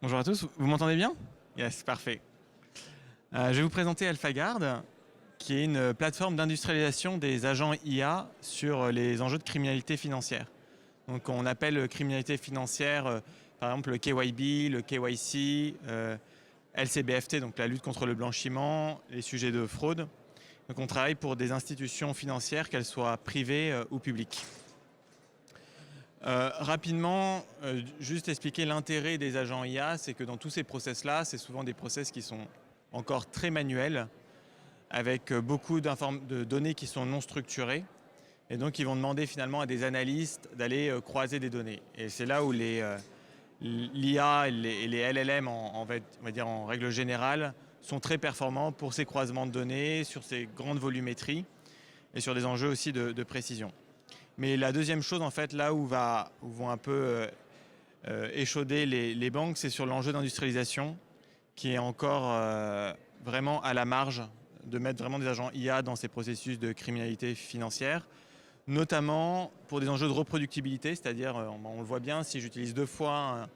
Bonjour à tous, vous m'entendez bien? Yes, parfait. Je vais vous présenter AlphaGuard, qui est une plateforme d'industrialisation des agents IA sur les enjeux de criminalité financière. Donc on appelle criminalité financière par exemple le KYB, le KYC, LCBFT, donc la lutte contre le blanchiment, les sujets de fraude. Donc on travaille pour des institutions financières, qu'elles soient privées ou publiques. Rapidement, juste expliquer l'intérêt des agents IA, c'est que dans tous ces process-là, c'est souvent des process qui sont encore très manuels, avec beaucoup de données qui sont non structurées. Et donc, ils vont demander finalement à des analystes d'aller croiser des données. Et c'est là où l'IA et les LLM, on va dire en règle générale, sont très performants pour ces croisements de données, sur ces grandes volumétries et sur des enjeux aussi de précision. Mais la deuxième chose, en fait, là où vont un peu échauder les banques, c'est sur l'enjeu d'industrialisation, qui est encore vraiment à la marge de mettre vraiment des agents IA dans ces processus de criminalité financière, notamment pour des enjeux de reproductibilité, c'est-à-dire, on le voit bien, si j'utilise deux fois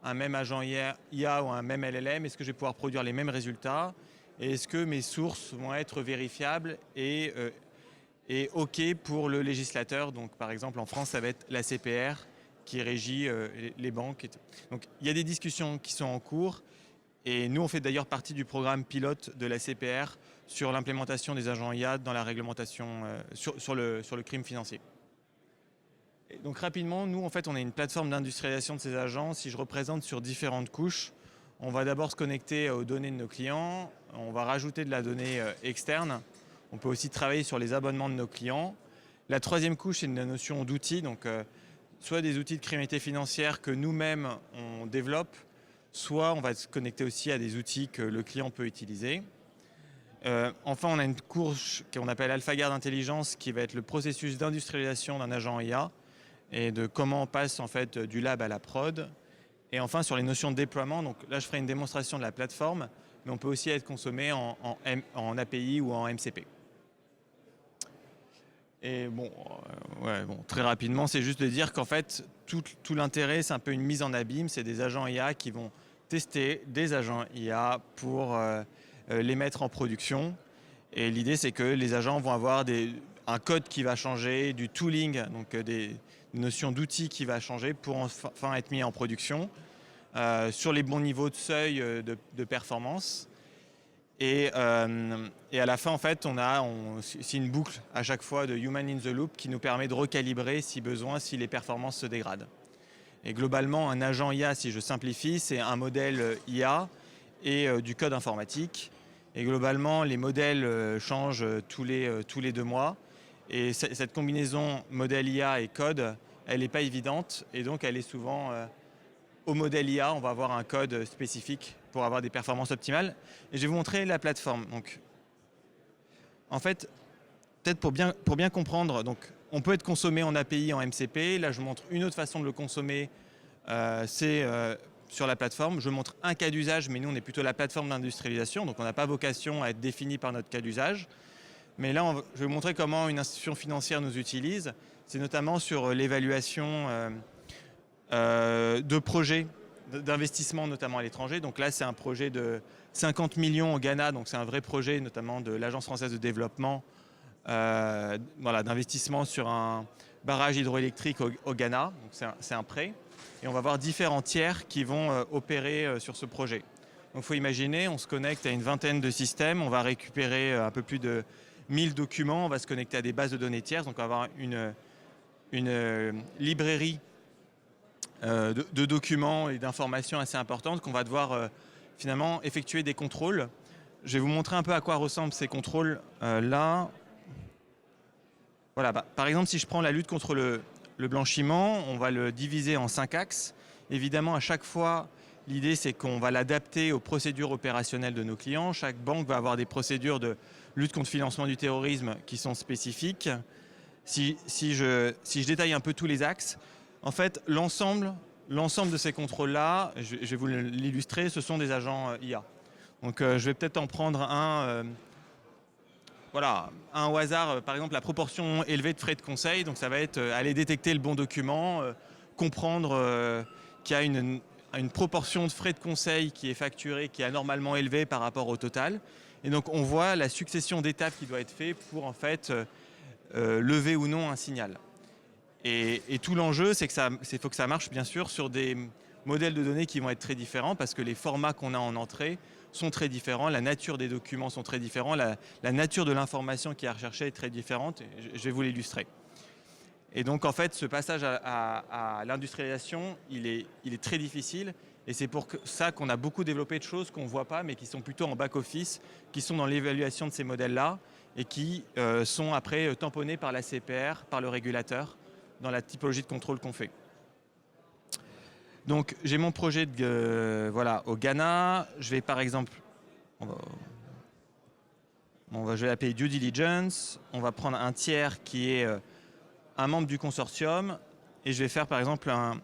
un même agent IA ou un même LLM, est-ce que je vais pouvoir produire les mêmes résultats? Et est-ce que mes sources vont être vérifiables et OK pour le législateur? Donc, par exemple, en France, ça va être la CPR qui régit les banques. Donc, il y a des discussions qui sont en cours. Et nous, on fait d'ailleurs partie du programme pilote de la CPR sur l'implémentation des agents IA dans la réglementation sur le crime financier. Et donc, rapidement, nous, en fait, on est une plateforme d'industrialisation de ces agents. Si je représente sur différentes couches, on va d'abord se connecter aux données de nos clients. On va rajouter de la donnée externe. On peut aussi travailler sur les abonnements de nos clients. La troisième couche, c'est une notion d'outils, donc soit des outils de criminalité financière que nous-mêmes on développe, soit on va se connecter aussi à des outils que le client peut utiliser. Enfin, on a une couche qu'on appelle AlphaGuard Intelligence, qui va être le processus d'industrialisation d'un agent IA et de comment on passe en fait du lab à la prod. Et enfin, sur les notions de déploiement, donc là je ferai une démonstration de la plateforme, mais on peut aussi être consommé en API ou en MCP. Et bon, très rapidement, c'est juste de dire qu'en fait, tout l'intérêt, c'est un peu une mise en abîme. C'est des agents IA qui vont tester des agents IA pour les mettre en production. Et l'idée, c'est que les agents vont avoir un code qui va changer, du tooling, donc des notions d'outils qui va changer pour enfin être mis en production sur les bons niveaux de seuil de performance. Et à la fin, en fait, c'est une boucle à chaque fois de Human in the Loop qui nous permet de recalibrer si besoin, si les performances se dégradent. Et globalement, un agent IA, si je simplifie, c'est un modèle IA et du code informatique. Et globalement, les modèles changent tous les 2 mois. Et cette combinaison modèle IA et code, elle n'est pas évidente. Et donc, elle est souvent au modèle IA, on va avoir un code spécifique pour avoir des performances optimales. Et je vais vous montrer la plateforme. Donc, en fait, peut-être pour bien comprendre, donc, on peut être consommé en API, en MCP. Là, je vous montre une autre façon de le consommer, c'est sur la plateforme. Je vous montre un cas d'usage, mais nous, on est plutôt la plateforme d'industrialisation, donc on n'a pas vocation à être défini par notre cas d'usage. Mais là, je vais vous montrer comment une institution financière nous utilise. C'est notamment sur l'évaluation de projets d'investissement, notamment à l'étranger. Donc là, c'est un projet de 50 millions au Ghana, donc c'est un vrai projet, notamment de l'Agence française de développement, d'investissement sur un barrage hydroélectrique au Ghana. Donc c'est un prêt. Et on va voir différents tiers qui vont opérer sur ce projet. Donc il faut imaginer, on se connecte à une vingtaine de systèmes, on va récupérer un peu plus de 1000 documents, on va se connecter à des bases de données tierces, donc on va avoir une librairie de documents et d'informations assez importantes qu'on va devoir finalement effectuer des contrôles. Je vais vous montrer un peu à quoi ressemblent ces contrôles là. Voilà, par exemple, si je prends la lutte contre le blanchiment, on va le diviser en 5 axes. Évidemment, à chaque fois, l'idée, c'est qu'on va l'adapter aux procédures opérationnelles de nos clients. Chaque banque va avoir des procédures de lutte contre le financement du terrorisme qui sont spécifiques. Si je détaille un peu tous les axes, en fait, l'ensemble de ces contrôles-là, je vais vous l'illustrer, ce sont des agents IA. Donc, je vais peut-être en prendre un au hasard, par exemple, la proportion élevée de frais de conseil. Donc, ça va être aller détecter le bon document, comprendre qu'il y a une proportion de frais de conseil qui est facturée, qui est anormalement élevée par rapport au total. Et donc on voit la succession d'étapes qui doit être faite pour en fait lever ou non un signal. Et tout l'enjeu, c'est qu'il faut que ça marche bien sûr sur des modèles de données qui vont être très différents parce que les formats qu'on a en entrée sont très différents, la nature des documents sont très différents, la nature de l'information qui est recherchée est très différente. Et je vais vous l'illustrer. Et donc en fait, ce passage à l'industrialisation, il est très difficile. Et c'est pour ça qu'on a beaucoup développé de choses qu'on ne voit pas, mais qui sont plutôt en back-office, qui sont dans l'évaluation de ces modèles-là et qui sont après tamponnés par la CPR, par le régulateur, dans la typologie de contrôle qu'on fait. Donc j'ai mon projet au Ghana. Je vais par exemple, je vais l'appeler Due Diligence. On va prendre un tiers qui est un membre du consortium et je vais faire par exemple un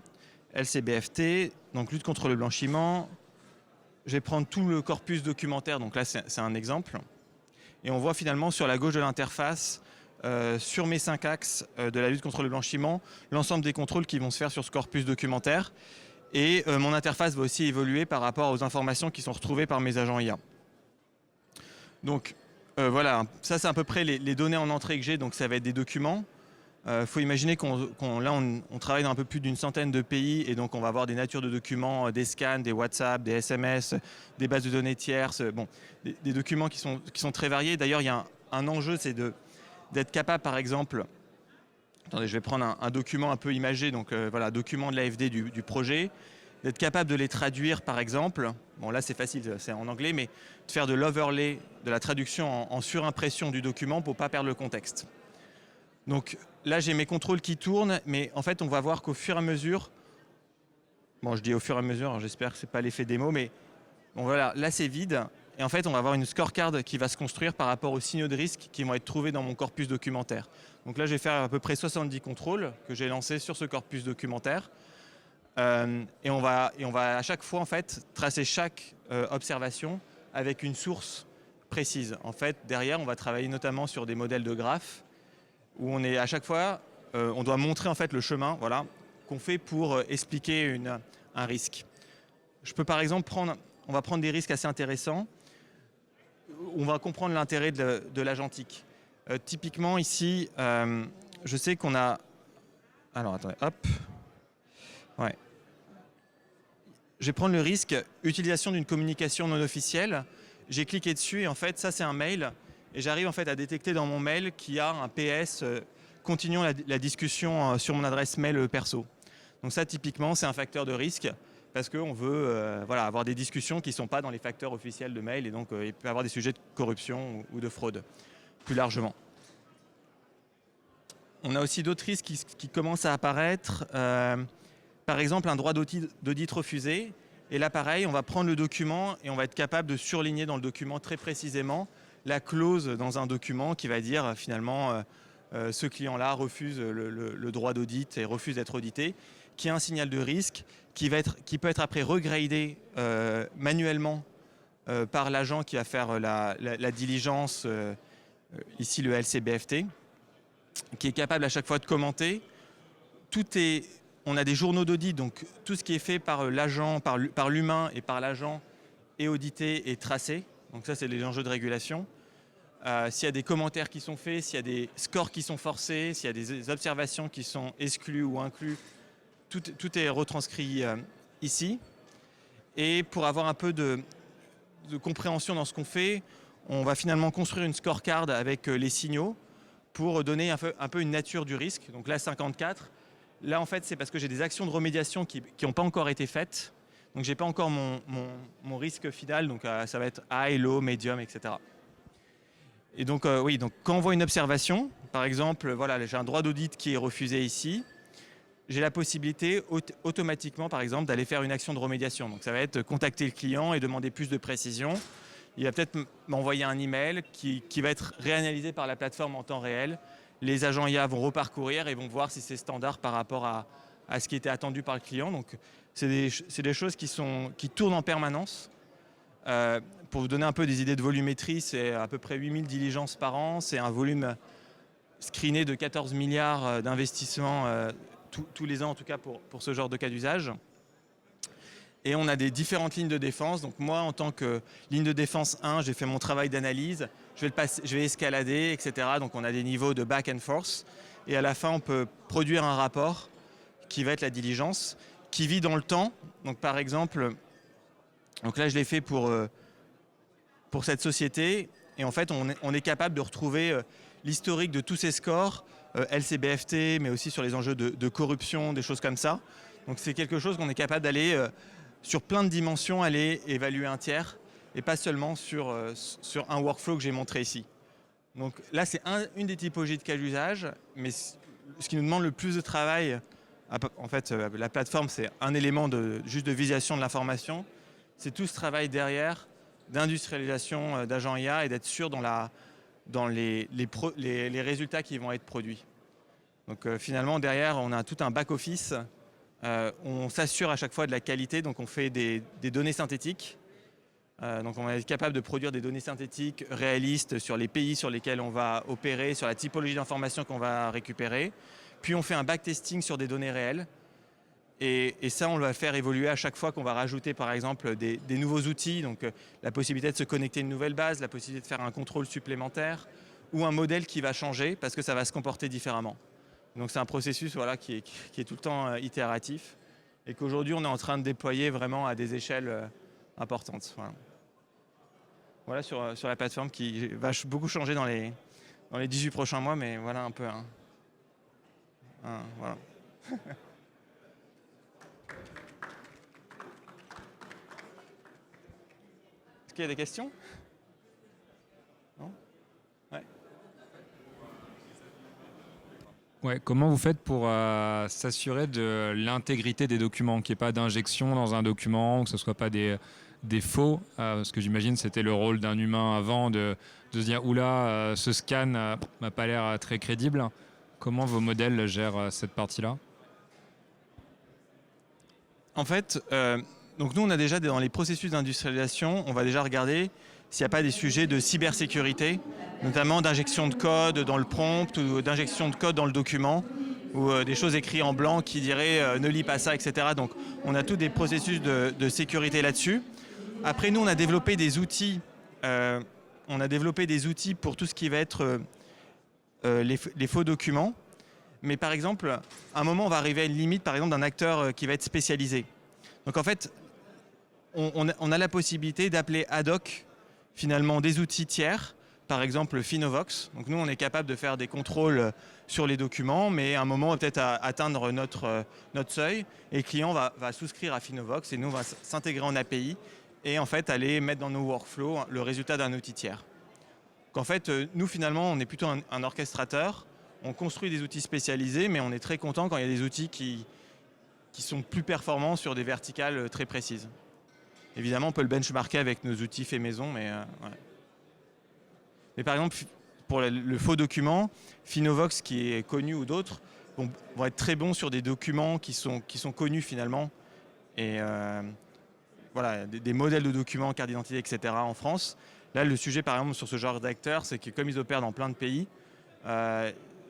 LCBFT, donc lutte contre le blanchiment. Je vais prendre tout le corpus documentaire, donc là c'est un exemple. Et on voit finalement sur la gauche de l'interface, sur mes 5 axes de la lutte contre le blanchiment, l'ensemble des contrôles qui vont se faire sur ce corpus documentaire. Et mon interface va aussi évoluer par rapport aux informations qui sont retrouvées par mes agents IA. Donc voilà, ça c'est à peu près les données en entrée que j'ai, donc ça va être des documents. Faut imaginer qu'on travaille dans un peu plus d'une centaine de pays et donc on va avoir des natures de documents, des scans, des WhatsApp, des SMS, des bases de données tierces, des documents qui sont très variés. D'ailleurs, il y a un enjeu, c'est d'être capable, par exemple, attendez, je vais prendre un document un peu imagé, donc document de l'AFD du projet, d'être capable de les traduire, par exemple. Bon, là c'est facile, c'est en anglais, mais de faire de l'overlay, de la traduction en surimpression du document pour ne pas perdre le contexte. Donc là, j'ai mes contrôles qui tournent, mais en fait, on va voir qu'au fur et à mesure, je dis au fur et à mesure, j'espère que ce n'est pas l'effet démo, mais bon, voilà, là, c'est vide. Et en fait, on va avoir une scorecard qui va se construire par rapport aux signaux de risque qui vont être trouvés dans mon corpus documentaire. Donc là, je vais faire à peu près 70 contrôles que j'ai lancés sur ce corpus documentaire. Et on va à chaque fois, en fait, tracer chaque observation avec une source précise. En fait, derrière, on va travailler notamment sur des modèles de graphes où on est à chaque fois, on doit montrer en fait le chemin, qu'on fait pour expliquer un risque. Je peux par exemple on va prendre des risques assez intéressants. On va comprendre l'intérêt de l'agentique. Typiquement ici, je sais qu'on a. Alors attendez, hop. Ouais. Je vais prendre le risque utilisation d'une communication non officielle. J'ai cliqué dessus et en fait, ça c'est un mail. Et j'arrive en fait à détecter dans mon mail qu'il y a un PS continuons la discussion sur mon adresse mail perso. Donc ça typiquement c'est un facteur de risque parce qu'on veut avoir des discussions qui ne sont pas dans les facteurs officiels de mail et donc il peut y avoir des sujets de corruption ou de fraude plus largement. On a aussi d'autres risques qui commencent à apparaître. Par exemple un droit d'audit refusé. Et là pareil, on va prendre le document et on va être capable de surligner dans le document très précisément la clause dans un document qui va dire finalement ce client-là refuse le droit d'audit et refuse d'être audité, qui est un signal de risque qui peut être après regradé manuellement par l'agent qui va faire la diligence, ici le LCBFT, qui est capable à chaque fois de commenter. On a des journaux d'audit, donc tout ce qui est fait par l'agent, par l'humain et par l'agent est audité et tracé. Donc ça, c'est les enjeux de régulation. S'il y a des commentaires qui sont faits, s'il y a des scores qui sont forcés, s'il y a des observations qui sont exclues ou incluses, tout est retranscrit ici. Et pour avoir un peu de compréhension dans ce qu'on fait, on va finalement construire une scorecard avec les signaux pour donner un peu une nature du risque. Donc là, 54. Là, en fait, c'est parce que j'ai des actions de remédiation qui n'ont pas encore été faites. Donc, je n'ai pas encore mon risque final. Donc, ça va être high, low, medium, etc. Et donc, donc, quand on voit une observation, par exemple, j'ai un droit d'audit qui est refusé ici, j'ai la possibilité automatiquement, par exemple, d'aller faire une action de remédiation. Donc, ça va être contacter le client et demander plus de précision. Il va peut-être m'envoyer un email qui va être réanalysé par la plateforme en temps réel. Les agents IA vont reparcourir et vont voir si c'est standard par rapport à ce qui était attendu par le client. Donc, c'est des choses qui tournent en permanence. Pour vous donner un peu des idées de volumétrie, c'est à peu près 8000 diligences par an. C'est un volume screené de 14 milliards d'investissements tous les ans, en tout cas pour ce genre de cas d'usage. Et on a des différentes lignes de défense. Donc moi, en tant que ligne de défense 1, j'ai fait mon travail d'analyse. Je vais escalader, etc. Donc on a des niveaux de back and forth. Et à la fin, on peut produire un rapport qui va être la diligence, qui vit dans le temps. Donc par exemple, donc là je l'ai fait pour cette société. Et en fait, on est capable de retrouver l'historique de tous ces scores, LCBFT, mais aussi sur les enjeux de corruption, des choses comme ça. Donc c'est quelque chose qu'on est capable d'aller sur plein de dimensions, aller évaluer un tiers, et pas seulement sur un workflow que j'ai montré ici. Donc là, c'est une des typologies de cas d'usage, mais ce qui nous demande le plus de travail, en fait, la plateforme, c'est un élément juste de visualisation de l'information. C'est tout ce travail derrière d'industrialisation d'agents IA et d'être sûr dans les résultats qui vont être produits. Donc finalement, derrière, on a tout un back-office. On s'assure à chaque fois de la qualité, donc on fait des données synthétiques. Donc on va être capable de produire des données synthétiques réalistes sur les pays sur lesquels on va opérer, sur la typologie d'informations qu'on va récupérer. Puis on fait un backtesting sur des données réelles. Et ça, on va faire évoluer à chaque fois qu'on va rajouter, par exemple, des nouveaux outils. Donc la possibilité de se connecter à une nouvelle base, la possibilité de faire un contrôle supplémentaire ou un modèle qui va changer parce que ça va se comporter différemment. Donc c'est un processus voilà, qui est tout le temps itératif et qu'aujourd'hui, on est en train de déployer vraiment à des échelles importantes. Voilà sur la plateforme qui va beaucoup changer dans les 18 prochains mois, mais voilà un peu. Voilà. Est-ce qu'il y a des questions? Non? Ouais. Ouais, comment vous faites pour s'assurer de l'intégrité des documents, qu'il n'y ait pas d'injection dans un document, que ce ne soit pas des faux, parce que j'imagine que c'était le rôle d'un humain avant de se dire oula, ce scan m'a pas l'air très crédible. Comment vos modèles gèrent cette partie-là? En fait, donc nous on a déjà dans les processus d'industrialisation, on va déjà regarder s'il n'y a pas des sujets de cybersécurité, notamment d'injection de code dans le prompt ou d'injection de code dans le document, ou des choses écrites en blanc qui diraient ne lis pas ça, etc. Donc on a tous des processus de sécurité là-dessus. Après nous on a développé des outils, pour tout ce qui va être les faux documents. Mais par exemple, à un moment on va arriver à une limite par exemple d'un acteur qui va être spécialisé. Donc en fait, on a la possibilité d'appeler ad hoc finalement des outils tiers, par exemple Finovox. Donc nous, on est capable de faire des contrôles sur les documents, mais à un moment, on va peut-être atteindre notre seuil, et le client va souscrire à Finovox, et nous, on va s'intégrer en API, et en fait, aller mettre dans nos workflows le résultat d'un outil tiers. Donc en fait, nous, finalement, on est plutôt un orchestrateur, on construit des outils spécialisés, mais on est très content quand il y a des outils qui sont plus performants sur des verticales très précises. Évidemment, on peut le benchmarker avec nos outils faits maison, mais ouais. Mais par exemple, pour le faux document, Finovox, qui est connu, ou d'autres, vont être très bons sur des documents qui sont connus finalement. Et voilà, des modèles de documents, carte d'identité, etc. en France. Là, le sujet, par exemple, sur ce genre d'acteurs, c'est que comme ils opèrent dans plein de pays,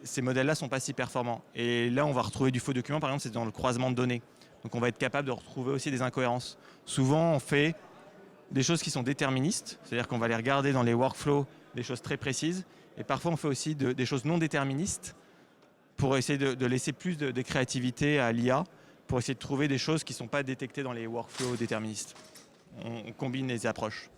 ces modèles-là ne sont pas si performants. Et là, on va retrouver du faux document, par exemple, c'est dans le croisement de données. Donc on va être capable de retrouver aussi des incohérences. Souvent, on fait des choses qui sont déterministes, c'est-à-dire qu'on va les regarder dans les workflows, des choses très précises. Et parfois, on fait aussi des choses non déterministes pour essayer de laisser plus de créativité à l'IA, pour essayer de trouver des choses qui ne sont pas détectées dans les workflows déterministes. On combine les approches.